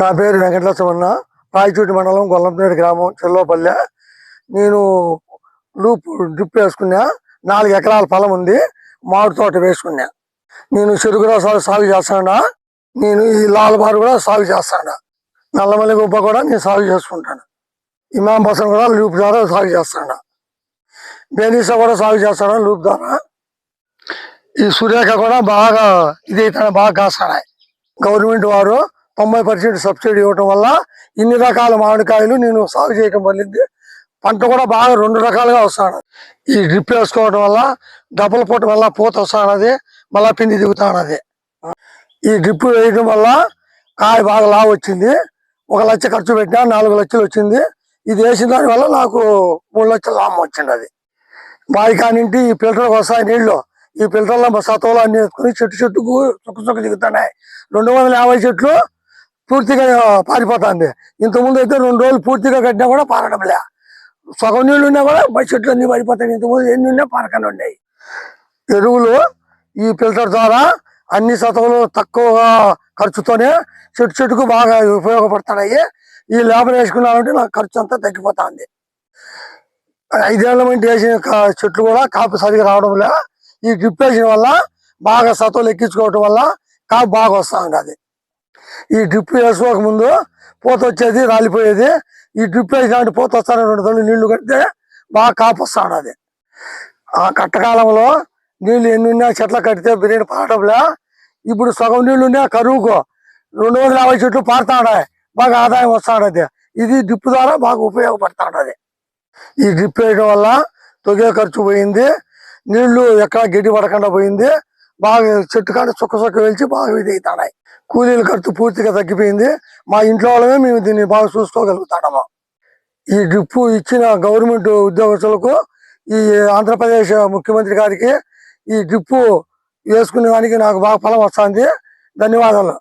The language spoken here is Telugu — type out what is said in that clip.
నా పేరు వెంకటలక్ష్మణ. రాయచోటి మండలం గొల్లంపేట గ్రామం చెల్లోపల్లె. నేను డ్రిప్ వేసుకున్నా. 4 ఎకరాల పొలం ఉంది. మామిడి తోట వేసుకున్నా. నేను చెరుకు రసాలు సాగు చేస్తాను. నేను ఈ లాల్బార్ కూడా సాగు చేస్తాను. నల్లమల్లి గుబ్బ కూడా నేను సాగు చేసుకుంటాను. ఇమాం బసన్ కూడా లూప్ ద్వారా సాగు చేస్తాను. బేనీసా కూడా సాగు చేస్తాను లూప్ ద్వారా. ఈ సురేఖ కూడా బాగా బాగా కాస్తాయి. గవర్నమెంట్ వారు 90% సబ్సిడీ ఇవ్వటం వల్ల ఇన్ని రకాల మామిడికాయలు నేను సాగు చేయటం వల్లింది. పంట కూడా బాగా 2 రకాలుగా వస్తాను. ఈ డ్రిప్ వేసుకోవడం వల్ల డబుల్ పూట వల్ల పూత వస్తానది, మళ్ళా పిండి దిగుతానది. ఈ డ్రిప్ వేయడం వల్ల కాయ బాగా లావు వచ్చింది. 1 లక్ష ఖర్చు పెట్టినా 4 లక్షలు వచ్చింది. ఇది వేసిన దాని వల్ల నాకు 3 లక్షల లాభం వచ్చింది. అది బావి కానింటి ఈ ఫిల్టర్కి వస్తాయి నీళ్లు. ఈ ఫిల్టర్లో సత్వలు అన్ని వేసుకుని చెట్టుకు చుక్క దిగుతున్నాయి. 250 చెట్లు పూర్తిగా పారిపోతుంది. ఇంతకుముందు అయితే 2 రోజులు పూర్తిగా కట్టినా కూడా పారడం లే. సగం నీళ్లు ఉన్నా కూడా చెట్లు అన్ని పడిపోతాయి. ఇంతకుముందు ఎన్ని ఉన్నా పారకనే ఉన్నాయి. ఎరువులు ఈ ఫిల్టర్ ద్వారా అన్ని సత్వలు తక్కువ ఖర్చుతోనే చెట్టుకు బాగా ఉపయోగపడుతున్నాయి. ఈ లేబర్ వేసుకున్నామంటే నాకు ఖర్చు అంతా తగ్గిపోతుంది. 5 ఏళ్ల మంది వేసిన చెట్లు కూడా కాపు సరిగా రావడం లే. ఈ డ్రిప్ వేసిన వల్ల బాగా సత్వలు ఎక్కించుకోవటం వల్ల కాపు బాగా వస్తూ ఉంది. ఈ డ్రిప్ వేసుకోక ముందు పూత వచ్చేది, రాలిపోయేది. ఈ డ్రిప్ వేసినట్టు పూత వస్తాను 2 తొలి నీళ్లు కడితే బాగా కాపు వస్తూ ఉన్నది. ఆ కట్టకాలంలో నీళ్లు ఎన్ని ఉన్నా చెట్ల కడితే బిర్యానీ పారడంలే. ఇప్పుడు సగం నీళ్లు ఉన్నా కరువుకు 250 చెట్లు పారుతా ఉన్నాయి. బాగా ఆదాయం వస్తూ ఉన్నది. ఇది డ్రిప్ ద్వారా బాగా ఉపయోగపడుతూ ఉన్నది. ఈ డ్రిప్ వేయడం వల్ల తొగే ఖర్చు పోయింది. నీళ్లు ఎక్కడ గడ్డి పడకుండా పోయింది. బాగా చెట్టు కానీ చుక్క వెలిచి బాగా ఇది అవుతున్నాయి. కూలీల ఖర్చు పూర్తిగా తగ్గిపోయింది. మా ఇంట్లో వాళ్ళమే మేము దీన్ని బాగా చూసుకోగలుగుతాము. ఈ డ్రిప్ ఇచ్చిన గవర్నమెంట్ ఉద్యోగస్తులకు, ఈ ఆంధ్రప్రదేశ్ ముఖ్యమంత్రి గారికి ఈ డ్రిప్ వేసుకునే దానికి నాకు బాగా ఫలం వస్తుంది. ధన్యవాదాలు.